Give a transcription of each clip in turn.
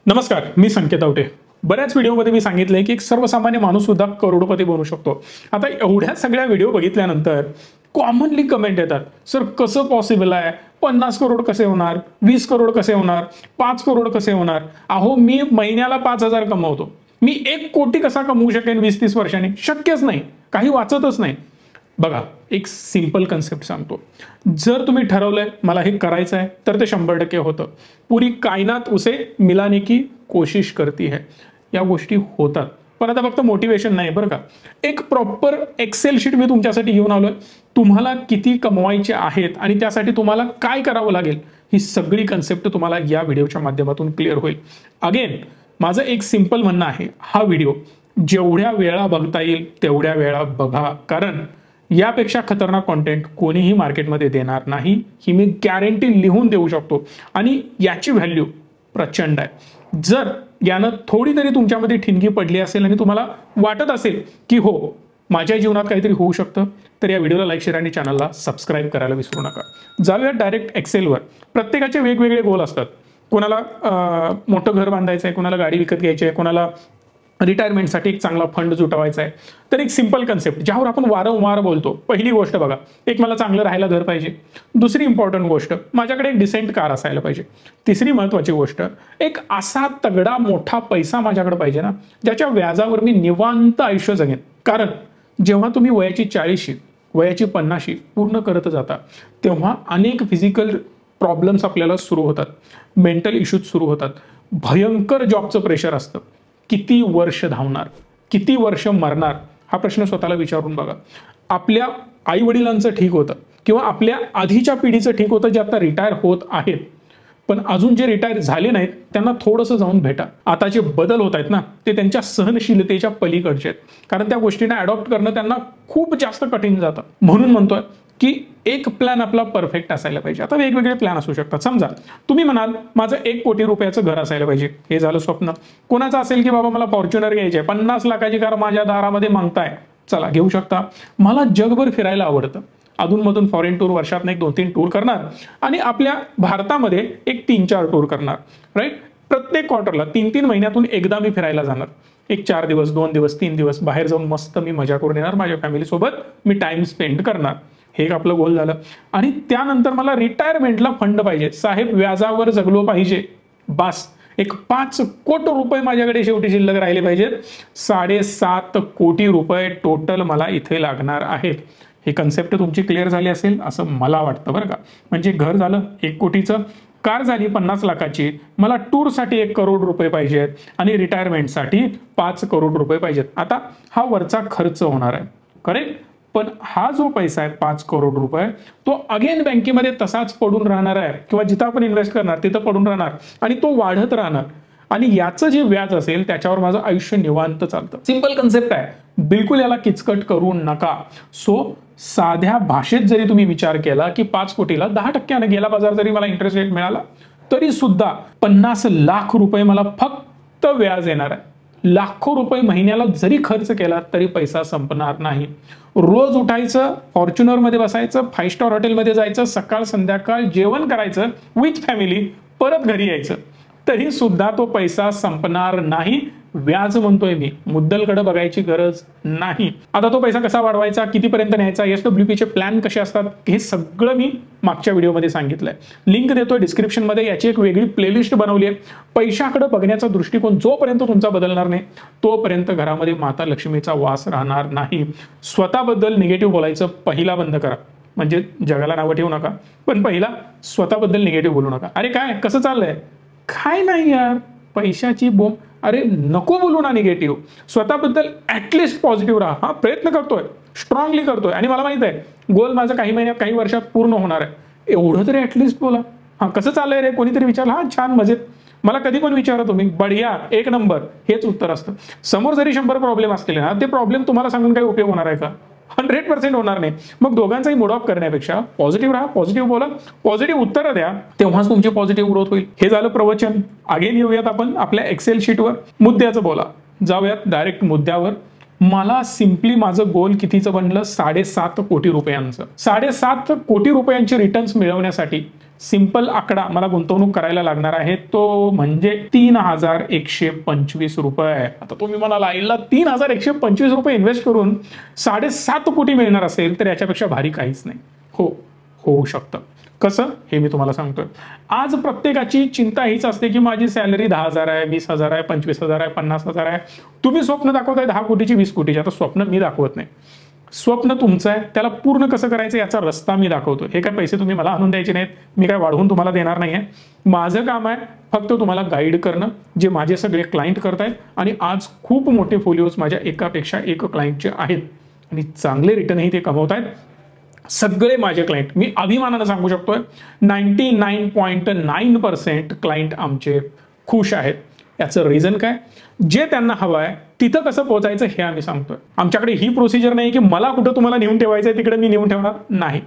नमस्कार, मी संकेत आवटे। बऱ्याच व्हिडिओमध्ये मी सांगितलंय की एक सर्वसामान्य माणूस सुद्धा करोडपती बनू शकतो। आता एवढ्या सगळ्या व्हिडिओ बघितल्यानंतर कॉमनली कमेंट येतात, सर कसं पॉसिबल आहे, 50 करोड कसे होणार, 20 करोड कसे होणार, 5 करोड कसे होणार? अहो, मी महिन्याला 5,000 कमवतो, मी 1 कोटी कसा कमवू शकेन 20-30 वर्षांनी? शक्यच नाही, काही वाचतच नाही। बघा, एक सिंपल कन्सेप्ट सांगतो, जर तुम्ही ठरवलंय मला हे करायचं आहे तर ते 100% होतं। पूरी कायनात उसे मिलाने की कोशिश करती है, या गोष्टी होतात। पण आता फक्त मोटिवेशन नाही बरं का, एक प्रॉपर एक्सेल शीट मी तुमच्यासाठी घेऊन आलोय। तुम्हाला किती कमवायचे आहेत आणि त्यासाठी तुम्हाला काय करावं लागेल, ही सगळी कन्सेप्ट तुम्हाला या व्हिडिओच्या माध्यमातून क्लिअर होईल। अगेन, माझं एक सिंपल म्हणणं आहे, हा व्हिडिओ जेवढ्या वेळा बघता येईल तेवढ्या वेळा बघा, कारण यापेक्षा खतरनाक कंटेंट कोणीही मार्केटमध्ये देणार नाही, ही मी गॅरंटी लिहून देऊ शकतो। आणि याची व्हॅल्यू प्रचंड आहे। जर यानं थोडी तरी तुमच्यामध्ये ठिणगी पडली असेल आणि तुम्हाला वाटत असेल की हो, माझ्या जीवनात काहीतरी होऊ शकतं, तर या व्हिडिओला लाईक, शेअर आणि चॅनलला सबस्क्राईब करायला विसरू नका। जाऊया डायरेक्ट एक्सेलवर। प्रत्येकाचे वेगवेगळे गोल असतात। कोणाला मोठं घर बांधायचं आहे, कोणाला गाडी विकत घ्यायची आहे, कोणाला रिटायरमेंटसाठी एक चांगला फंड जुटवायचा आहे। तर एक सिंपल कन्सेप्ट ज्यावर आपण वारंवार बोलतो, पहिली गोष्ट बघा, एक मला चांगलं राहायला घर पाहिजे। दुसरी इम्पॉर्टंट गोष्ट, माझ्याकडे एक डिसेंट कार असायला पाहिजे। तिसरी महत्त्वाची गोष्ट, एक असा तगडा मोठा पैसा माझ्याकडे पाहिजे ना, ज्याच्या व्याजावर मी निवांत आयुष्य जगेन। कारण जेव्हा तुम्ही वयाची 40शी, वयाची 50शी पूर्ण करत जाता, तेव्हा अनेक फिजिकल प्रॉब्लेम्स आपल्याला सुरू होतात, मेंटल इश्यूज सुरू होतात, भयंकर जॉबचं प्रेशर असतं। किती वर्ष धावणार, किती वर्ष मरणार, हा प्रश्न स्वतःला विचारून बघा। आपल्या आई वडिलांचं ठीक होतं किंवा आपल्या आधीच्या पिढीचं ठीक होतं, जे आता रिटायर होत आहेत, पण अजून जे रिटायर झाले नाहीत त्यांना थोडंसं जाऊन भेटा। आता जे बदल होत आहेत ना, ते त्यांच्या सहनशीलतेच्या पलीकडचे आहेत, कारण त्या गोष्टींना अडॉप्ट करणं त्यांना खूप जास्त कठीण जातं। म्हणून म्हणतोय की एक प्लॅन आपला परफेक्ट असायला पाहिजे। आता वेगवेगळे प्लॅन असू शकतात। समजा तुम्ही म्हणाल माझं 1 कोटी रुपयाचं घर असायला पाहिजे, हे झालं स्वप्न। कोणाचं असेल की बाबा मला फॉर्च्युनर घ्यायची आहे, 50 लाखाची कार माझ्या दारामध्ये मागताय, चला घेऊ शकता। मला जगभर फिरायला आवडतं, अधूनमधून फॉरेन टूर, वर्षात 1-2-3 टूर करणार आणि आपल्या भारतामध्ये एक 3-4 टूर करणार, राईट। प्रत्येक क्वार्टरला 3-3 महिन्यातून एकदा मी फिरायला जाणार, एक 4 दिवस, 2 दिवस, 3 दिवस बाहेर जाऊन मस्त मी मजा करून येणार, माझ्या फॅमिलीसोबत मी टाइम स्पेंड करणार। हे एक आपलं गोल झालं। आणि त्यानंतर मला रिटायरमेंटला फंड पाहिजे, साहेब व्याजावर जगलो पाहिजे, बस। एक 5 कोटी रुपये माझ्याकडे शेवटी शिल्लक राहिले पाहिजेत। 7.5 कोटी रुपये टोटल मला इथे लागणार आहेत। हे कन्सेप्ट तुमची क्लिअर झाली असेल असं मला वाटतं बरं का। म्हणजे घर झालं 1 कोटीचं, कार झाली 50 लाखाची, मला टूरसाठी 1 करोड रुपये पाहिजेत आणि रिटायरमेंटसाठी 5 करोड रुपये पाहिजेत। आता हा वरचा खर्च होणार आहे, करेक्ट। पण हा जो पैसा आहे 5 करोड रुपये, तो अगेन बँकेमध्ये तसाच पडून राहणार आहे किंवा जिथं आपण इन्व्हेस्ट करणार तिथं पडून राहणार आणि तो वाढत राहणार आणि याचं जे व्याज असेल त्याच्यावर माझं आयुष्य निवांत चालतं। सिंपल कन्सेप्ट आहे, बिलकुल याला किचकट करू नका। सो साध्या भाषेत जरी तुम्ही विचार केला की 5 कोटीला 10% गेला बाजार जरी मला इंटरेस्ट रेट मिळाला, तरी सुद्धा 50 लाख रुपये मला फक्त व्याज येणार आहे। लाखो रुपये महिन्याला जरी खर्च केला तरी पैसा संपणार नाही। रोज उठायचं, फॉर्च्युनर मध्ये बसायचं, 5 स्टार हॉटेलमध्ये जायचं, सकाळ संध्याकाळ जेवण करायचं विथ फॅमिली, परत घरी यायचं, तरी सुद्धा तो पैसा संपणार नाही। व्याज म्हणतोय मी, मुद्दलकडे बघायची गरज नाही। आता तो पैसा कसा वाढवायचा, कितीपर्यंत न्यायचा, SWP चे प्लॅन कसे असतात, हे सगळं मी मागच्या व्हिडिओमध्ये सांगितलंय। लिंक देतोय डिस्क्रिप्शन मध्ये, याची एक वेगळी प्लेलिस्ट बनवली आहे। पैशाकडे बघण्याचा दृष्टिकोन जोपर्यंत तुमचा बदलणार नाही, तोपर्यंत घरामध्ये माता लक्ष्मीचा वास राहणार नाही। स्वतःबद्दल निगेटिव्ह बोलायचं पहिला बंद करा, म्हणजे जगाला नावं ठेवू नका, पण पहिला स्वतःबद्दल निगेटिव्ह बोलू नका। अरे काय कसं चाललंय, काय नाही यार, पैशाची बोंब, अरे नको बोलू ना निगेटिव्ह। स्वतःबद्दल ऍटलिस्ट पॉझिटिव्ह राहा। हा प्रयत्न करतोय, स्ट्रॉंगली करतोय आणि मला माहित आहे गोल माझं काही महिन्यात, काही वर्षात पूर्ण होणार आहे, एवढं तरी ऍटलिस्ट बोला। हा कसं चाललंय रे, कोणीतरी विचारलं, हा छान मजेत, मला कधी पण विचारा तुम्ही, बढिया, 1 नंबर, हेच उत्तर असतं। समोर जरी 100 प्रॉब्लेम असतील ना, ते प्रॉब्लेम तुम्हाला सांगून काही उपयोग होणार आहे का? 100% होणार नाही। मग दोघांचाही मूड ऑफ करण्यापेक्षा पॉझिटिव्ह राहा, पॉझिटिव्ह बोला, पॉझिटिव्ह उत्तरं द्या, तेव्हाच तुमची पॉझिटिव्ह ग्रोथ होईल। हे झालं प्रवचन। अगेन येऊयात आपण आपल्या एक्सेल शीटवर, मुद्द्याचं बोला। जाऊयात डायरेक्ट मुद्द्यावर। मला सिंपली माझं गोल कितीचं बनलं, 7.5 कोटी रुपयांचं। 7.5 कोटी रुपयांचे रिटर्न्स मिळवण्यासाठी सिंपल आकडा मला गुंतवणूक करायला लागणार आहे तो म्हणजे 3,125 रुपये. आता तुम्ही म्हणाल आईला 3,125 रुपये इन्व्हेस्ट करून 7.5 कोटी मिळणार असेल तर याच्यापेक्षा भारी काहीच नाही. हो, होऊ शकतं. कसं हे मी तुम्हाला सांगतोय. आज प्रत्येकाची चिंता हीच असते की माझी सॅलरी 10,000 आहे, 20,000 आहे, 25,000 आहे, 50,000 आहे. तुम्ही स्वप्न दाखवताय 10 कोटीची, 20 कोटीची. आता स्वप्न मी दाखवत नाही, स्वप्न तुमचं आहे, त्याला पूर्ण कसं करायचं याचा रस्ता मी दाखवतो. हे काय पैसे तुम्ही मला आणून द्यायचे नाहीत, मी काय वाढवून तुम्हाला देणार नाहीये. माझं काम आहे फक्त तुम्हाला गाईड करणं, जे माझे सगळे क्लायंट करतायत. आणि आज खूप मोठे फोलिओज माझ्या एकापेक्षा एक क्लायंटचे आहेत आणि चांगले रिटर्नही ते कमवतायत. सगळे माझे क्लायंट, मी अभिमानानं सांगू शकतोय 99.9% क्लायंट आमचे खुश आहेत. याचं रिझन काय, जे त्यांना हवं आहे तिथं कसं पोहोचायचं हे आम्ही सांगतोय. आमच्याकडे ही प्रोसिजर नाही की मला कुठं तुम्हाला नेऊन ठेवायचं आहे तिकडे मी नेऊन ठेवणार नाही.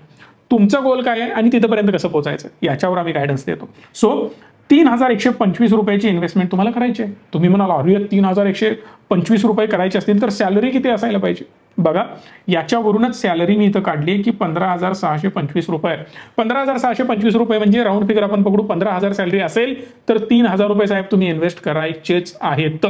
तुमचा गोल काय आहे आणि तिथपर्यंत कसं पोहोचायचं याच्यावर आम्ही गायडन्स देतो. सो 3,125 रुपयाची इन्व्हेस्टमेंट तुम्हाला करायची आहे. तुम्ही म्हणाल अरे 3,125 रुपये करायचे असतील तर सॅलरी किती असायला पाहिजे. बघा याच्यावरूनच सॅलरी मी इथं काढली आहे की 15,625 रुपये. 15,625 रुपये म्हणजे राऊंड फिगर आपण पकडू 15,000 सॅलरी असेल तर 3,000 रुपये साहेब तुम्ही इन्व्हेस्ट करायचेच आहेत.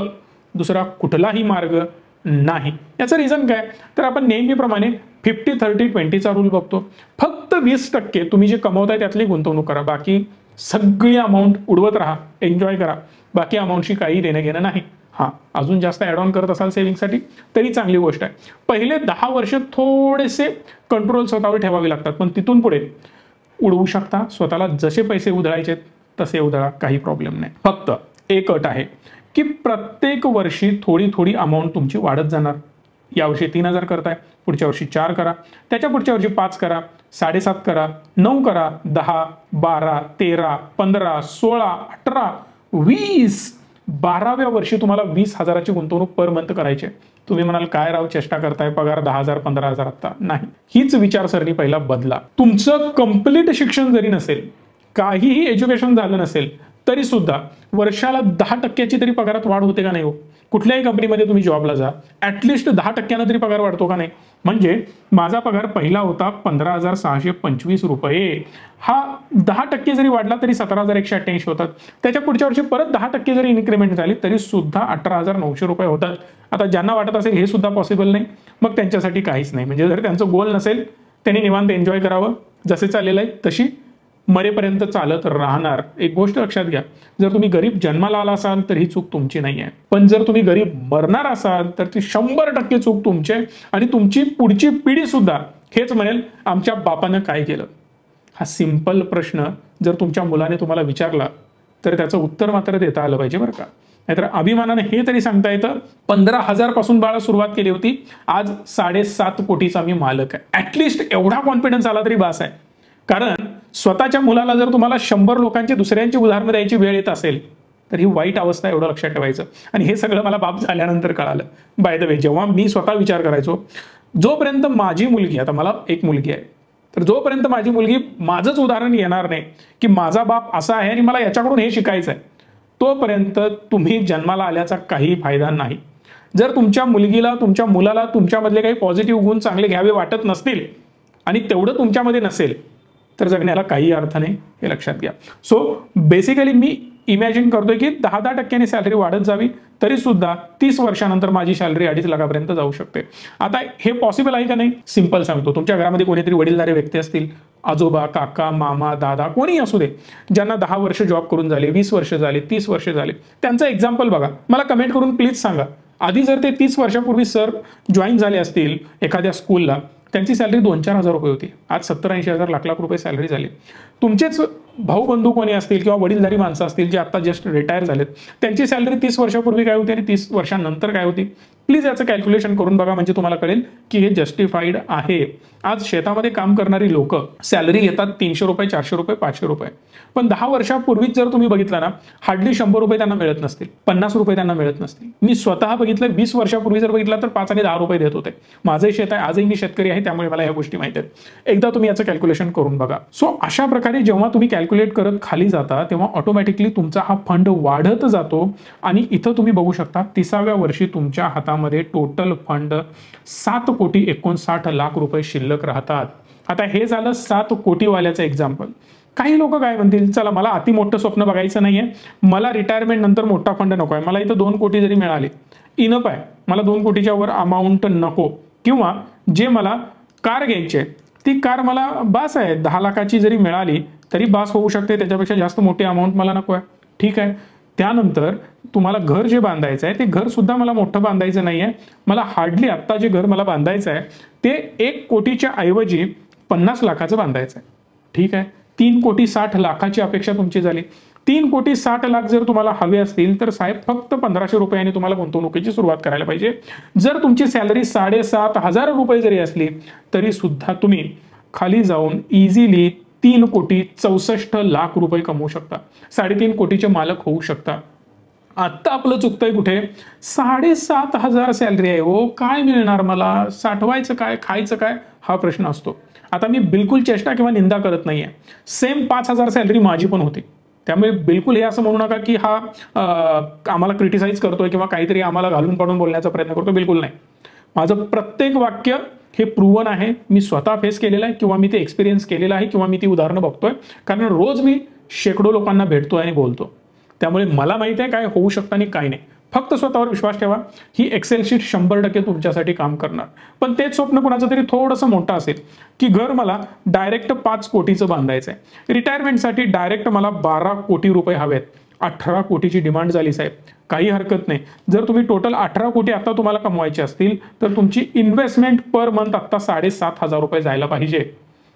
दुसरा कुठलाही मार्ग नाही. याचं रिझन काय, तर आपण नेहमीप्रमाणे 50-30-20चा रूल बघतो. फक्त 20% तुम्ही जे कमवताय त्यातली गुंतवणूक करा, बाकी सगळी अमाऊंट उडवत राहा, एन्जॉय करा. बाकी अमाऊंटशी काही देणं घेणं नाही. हां, अजून जास्त ॲड ऑन करत असाल सेव्हिंगसाठी तरी चांगली गोष्ट आहे. पहिले 10 वर्ष थोडेसे कंट्रोल स्वतःवर ठेवावे लागतात, पण तिथून पुढे उडवू शकता. स्वतःला जसे पैसे उधळायचे तसे उधळा, काही प्रॉब्लेम नाही. फक्त एक अट आहे की प्रत्येक वर्षी थोडी थोडी अमाऊंट तुमची वाढत जाणार. यावर्षी 3,000 करताय, पुढच्या वर्षी 4 करा, त्याच्या पुढच्या वर्षी 5 करा, 7.5 करा, 9 करा, 10, 12, 13, 15, 16, 18, 20. 12व्या वर्षी तुम्हाला 20,000ची गुंतवणूक पर मंथ करायची आहे. तुम्ही म्हणाल काय राव चेष्टा करताय, पगार 10,000 15,000 आता नाही. हीच विचारसरणी पहिला बदला. तुमचं कंप्लीट शिक्षण जरी नसेल, काहीही एज्युकेशन झालं नसेल तरी सुद्धा वर्षाला 10%ची तरी पगारात वाढ होते का नाही हो. कुठल्याही कंपनीमध्ये तुम्ही जॉबला जा, ॲटलिस्ट 10% तरी पगार वाढतो का नाही. म्हणजे माझा पगार पहिला होता 15,625 रुपये, हा 10% जरी वाढला तरी 17,188 होतात. त्याच्या पुढच्या वर्षी परत 10% जरी इन्क्रीमेंट झाली तरी सुद्धा 18,900 रुपये होतात. आता ज्यांना वाटत असेल हे सुद्धा पॉसिबल नाही, मग त्यांच्यासाठी काहीच नाही. म्हणजे जर त्यांचं गोल नसेल त्यांनी निवांत एन्जॉय करावं, जसे चाललेलं आहे तशी मरेपर्यंत चालत राहणार. एक गोष्ट लक्षात घ्या, जर तुम्ही गरीब जन्माला आला असाल तर ही चूक तुमची नाही आहे, पण जर तुम्ही गरीब मरणार असाल तर ती 100% चूक तुमची आहे. आणि तुमची पुढची पिढी सुद्धा हेच म्हणेल आमच्या बापानं काय केलं. हा सिंपल प्रश्न जर तुमच्या मुलाने तुम्हाला विचारला तर त्याचं उत्तर मात्र देता आलं पाहिजे बरं का. नाहीतर अभिमानाने हे तरी सांगता येतं 15,000 पासून बाळा सुरुवात केली होती, आज 7.5 कोटीचा मी मालक आहे. ऍटलिस्ट एवढा कॉन्फिडन्स आला तरी बास आहे. कारण स्वतःच्या मुलाला जर तुम्हाला 100 लोकांची दुसऱ्यांची उदाहरणं द्यायची वेळ येत असेल तर ही वाईट अवस्था आहे, एवढं लक्षात ठेवायचं. आणि हे सगळं मला बाप झाल्यानंतर कळालं. बाय द वे, जेव्हा मी स्वतः विचार करायचो, जोपर्यंत माझी मुलगी, आता मला एक मुलगी आहे, तर जोपर्यंत माझी मुलगी माझंच उदाहरण येणार नाही की माझा बाप असा आहे आणि मला याच्याकडून हे शिकायचं आहे, तोपर्यंत तुम्ही जन्माला आल्याचा काही फायदा नाही. जर तुमच्या मुलगीला, तुमच्या मुलाला तुमच्यामधले काही पॉझिटिव्ह गुण चांगले घ्यावे वाटत नसतील आणि तेवढं तुमच्यामध्ये नसेल तर जगण्याला काही अर्थ नाही, हे लक्षात घ्या. सो बेसिकली मी इमॅजिन करतोय की 10% सॅलरी वाढत जावी, तरी सुद्धा 30 वर्षानंतर माझी सॅलरी 2.5 लाखापर्यंत जाऊ शकते. आता हे पॉसिबल आहे का नाही, सिंपल सांगतो. तुमच्या घरामध्ये कोणीतरी वडीलधारे व्यक्ती असतील, आजोबा, काका, मामा, दादा, कोणी असू दे, ज्यांना 10 वर्ष जॉब करून झाले, 20 वर्ष झाले, 30 वर्ष झाले, त्यांचं एक्झाम्पल बघा. मला कमेंट करून प्लीज सांगा, आधी जर ते 30 वर्षापूर्वी सर जॉईन झाले असतील एखाद्या स्कूलला, त्यांची सॅलरी 2-4 हजार रुपये होती, आज 70-80 हजार, लाख रुपये सॅलरी झाली. तुमचेच भाऊ बंधू कोणी असतील किंवा वडीलधारी माणसं असतील जे आता जस्ट रिटायर झालेत, त्यांची सॅलरी 30 वर्षापूर्वी काय होती आणि 30 वर्षांनंतर काय होती. प्लीज याचं कॅल्क्युलेशन करून बघा, म्हणजे तुम्हाला कळेल की हे जस्टिफाईड आहे. आज शेतामध्ये काम करणारी लोक सॅलरी घेतात 300 रुपये, 400 रुपये, 500 रुपये, पण 10 वर्षापूर्वीच जर तुम्ही बघितलं ना, हार्डली 100 रुपये त्यांना मिळत नसतील, 50 रुपये त्यांना मिळत नसतील. मी स्वतः बघितलं, 20 वर्षापूर्वी जर बघितलं तर 5 आणि 10 रुपये देत होते. माझंही शेत आहे, आजही मी शेतकरी आहे, त्यामुळे मला ह्या गोष्टी माहिती आहेत. एकदा तुम्ही याचं कॅल्क्युलेशन करून बघा. सो अशा प्रकारे जेव्हा तुम्ही कॅल्क्युलेट करत खाली जाता तेव्हा ऑटोमॅटिकली तुमचा हा फंड वाढत जातो. आणि इथं तुम्ही बघू शकता 30व्या वर्षी तुमच्या हातामध्ये टोटल फंड 7,59,00,000 रुपये शिल्लक राहतात. आता हे झालं 7 कोटीवाल्याचं एक्झाम्पल. काही लोक काय म्हणतील, चला मला अति मोठं स्वप्न बघायचं नाहीये, मला रिटायरमेंट नंतर मोठा फंड नको आहे, मला इथं 2 कोटी जरी मिळाले इनफ आहे, मला 2 कोटीच्या वर अमाऊंट नको, किंवा जे मला कार घ्यायची आहे ती कार मला बास आहे, 10 लाखाची जरी मिळाली तरी बास होऊ शकते, त्याच्यापेक्षा जास्त मोठी अमाऊंट मला नको आहे. ठीक आहे. त्यानंतर तुम्हाला घर जे बांधायचं आहे ते घर सुद्धा मला मोठं बांधायचं नाहीये, मला हार्डली आत्ता जे घर मला बांधायचं आहे ते 1 कोटीच्या ऐवजी 50 लाखाचं बांधायचं आहे. ठीक आहे. 3,60,00,000ची अपेक्षा तुमची झाली. 3,60,00,000 जर तुम्हाला हवे असतील तर साहेब फक्त 1500 रुपयांनी तुम्हाला गुंतवणुकीची सुरुवात करायला पाहिजे. जर तुमची सॅलरी 7,500 रुपये जरी असली तरी सुद्धा तुम्ही खाली जाऊन इझिली 3,64,00,000 रुपये कमवू शकता, 3.5 कोटीचे मालक होऊ शकता. आता आपलं चुकतंय कुठे, 7,500 सॅलरी आहे हो, काय मिळणार मला, साठवायचं काय, खायचं काय, हा प्रश्न असतो. आता मी बिलकुल चेष्टा किंवा निंदा करत नाहीये, सेम 5,000 सॅलरी माझी पण होती, त्यामुळे बिलकुल हे असं म्हणू नका की हा आम्हाला क्रिटिसाइज करतोय किंवा काहीतरी आम्हाला घालून पाडून बोलण्याचा प्रयत्न करतो, बिलकुल नाही. माझं प्रत्येक वाक्य हे प्रूव्हन आहे, मी स्वतः फेस केलेलं आहे किंवा मी ते एक्सपिरियन्स केलेलं आहे किंवा मी ती उदाहरणं बघतोय, कारण रोज मी शेकडो लोकांना भेटतोय आणि बोलतो. त्यामुळे मला माहिती आहे काय होऊ शकतं आणि काय नाही. फक्त स्वतःवर विश्वास ठेवा, ही एक्सेल शीट 100% तुमच्यासाठी काम करणार. पण तेच स्वप्न कुणाचं तरी थोडंसं मोठं असेल की घर मला डायरेक्ट 5 कोटीचं बांधायचं आहे, रिटायरमेंटसाठी डायरेक्ट मला 12 कोटी रुपये हवेत, 18 कोटीची डिमांड झाली साहेब, काही हरकत नाही. जर तुम्ही टोटल 18 कोटी आता तुम्हाला कमवायचे असतील तर तुमची इन्व्हेस्टमेंट पर मंथ आता 7,500 रुपये जायला पाहिजे.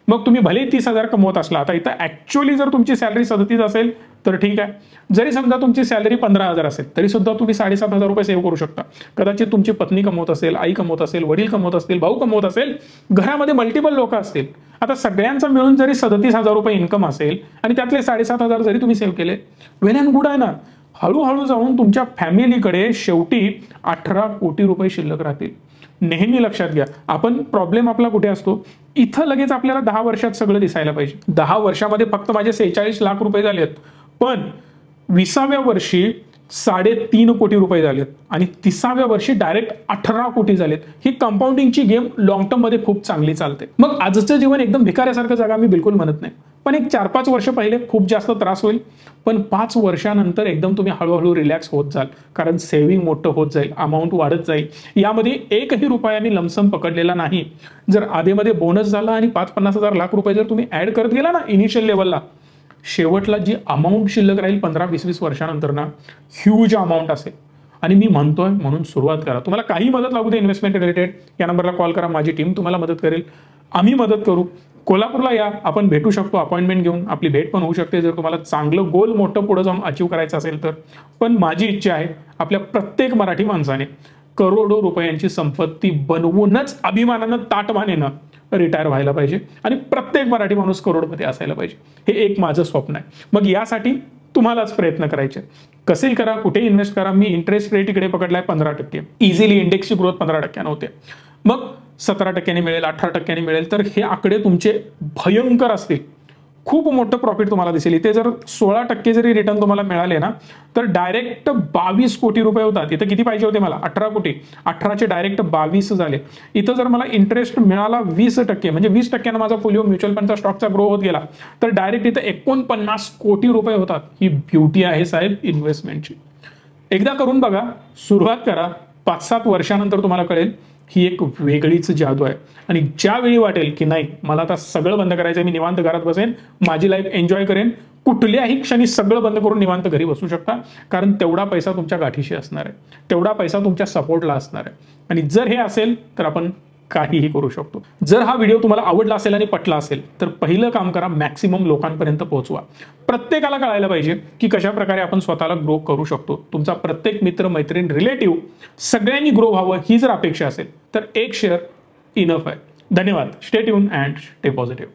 मग तुम्ही भले 30,000 कमवत असला, आता इथं ऍक्च्युअली जर तुमची सॅलरी 37 असेल तर ठीक आहे, जरी समजा तुमची सॅलरी 15,000 असेल तरी सुद्धा तुम्ही 7,500 रुपये सेव्ह करू शकता. कदाचित तुमची पत्नी कमवत असेल, आई कमवत असेल, वडील कमवत असतील, भाऊ कमवत असेल, घरामध्ये मल्टिपल लोक असतील, आता सगळ्यांचा मिळून जरी 37,000 रुपये इन्कम असेल आणि त्यातले 7,500 जरी तुम्ही सेव्ह केले, वेल अँड गुड आहे ना. हळूहळू जाऊन तुमच्या फॅमिलीकडे शेवटी 18 कोटी रुपये शिल्लक राहतील. नेहमी लक्षात घ्या, आपण प्रॉब्लेम आपला कुठे असतो, इथं लगेच आपल्याला 10 वर्षात सगळं दिसायला पाहिजे. 10 वर्षामध्ये फक्त माझे 46 लाख रुपये झालेत, पण 20व्या वर्षी 3.5 कोटी रुपये झालेत आणि 30व्या वर्षी डायरेक्ट 18 कोटी झालेत. ही कंपाऊंडिंगची गेम लॉंग टर्म मध्ये खूप चांगली चालते. मग आजचं जीवन एकदम भिकाऱ्यासारखं जगा मी बिलकुल म्हणत नाही, पण एक 4-5 वर्ष पहिले खूप जास्त त्रास होईल, पण 5 वर्षानंतर एकदम तुम्ही हळूहळू रिलॅक्स होत जाल, कारण सेव्हिंग मोठं होत जाईल, अमाऊंट वाढत जाईल. यामध्ये 1ही रुपया मी लमसम पकडलेला नाही. जर आधीमध्ये बोनस झाला आणि 5-50 लाख रुपये जर तुम्ही ऍड करत गेला ना इनिशियल लेवलला, शेवटला जी अमाऊंट शिल्लक राहील 15-20 वर्षानंतर ना, ह्यूज अमाऊंट असेल. आणि मी म्हणतोय म्हणून सुरुवात करा. तुम्हाला काही मदत लागू दे इन्व्हेस्टमेंट रिलेटेड, या नंबरला कॉल करा, माझी टीम तुम्हाला मदत करेल, आम्ही मदत करू. कोल्हापूरला या, आपण भेटू शकतो अपॉइंटमेंट घेऊन, आपली भेट पण होऊ शकते जर तुम्हाला चांगलं गोल मोठं पुढे जाऊन अचीव करायचं असेल तर. पण माझी इच्छा आहे आपल्या प्रत्येक मराठी माणसाने करोडो रुपयांची संपत्ती बनवूनच अभिमानानं ताटमानेनं रिटायर व्हायला पाहिजे आणि प्रत्येक मराठी माणूस करोडपती असायला पाहिजे. हे एक माझं स्वप्न आहे. मग यासाठी तुम्हालाच प्रयत्न करायचे. कसेही करा, कुठे इन्व्हेस्ट करा. मी इंटरेस्ट रेट इकडे पकडलाय 15%. इझिली इंडेक्सची ग्रोथ 15% होते, मग 17% मिळेल, 18% मिळेल, तर हे आकडे तुमचे भयंकर असतील. खूप मोठं प्रॉफिट तुम्हाला दिसेल. इथे जर 16% जरी रिटर्न तुम्हाला मिळाले ना तर डायरेक्ट 22 कोटी रुपये होतात. इथं किती पाहिजे होते मला, 18 कोटी, 18चे डायरेक्ट 22 झाले. इथं जर मला इंटरेस्ट मिळाला 20%, म्हणजे 20% माझा पोलिओ म्युच्युअल फंडचा स्टॉकचा ग्रो होत गेला, तर डायरेक्ट इथं 49 कोटी रुपये होतात. ही ब्युटी आहे साहेब इन्व्हेस्टमेंटची. एकदा करून बघा, सुरुवात करा, 5-7 वर्षानंतर तुम्हाला कळेल ही एक वेगळीच जादू आहे. आणि ज्यावेळी वाटेल की नाही मला आता सगळं बंद करायचं, मी निवांत घरात बसेन, माझी लाईफ एन्जॉय करेन, कुठल्याही क्षणी सगळं बंद करून निवांत घरी बसू शकता, कारण तेवढा पैसा तुमच्या गाठीशी असणार आहे, तेवढा पैसा तुमच्या सपोर्टला असणार आहे. आणि जर हे असेल तर आपण काहीही करू शकतो. जर हा व्हिडिओ तुम्हाला आवडला असेल आणि पटला असेल तर पहिलं काम करा, मॅक्सिमम लोकांपर्यंत पोहोचवा. प्रत्येकाला कळायला पाहिजे की कशा प्रकारे आपण स्वतःला ग्रो करू शकतो. तुमचा प्रत्येक मित्र, मैत्रीण, रिलेटिव्ह सगळ्यांनी ग्रो व्हावं ही जर अपेक्षा असेल तर एक शेअर इनफ आहे. धन्यवाद. Stay tune and stay positive.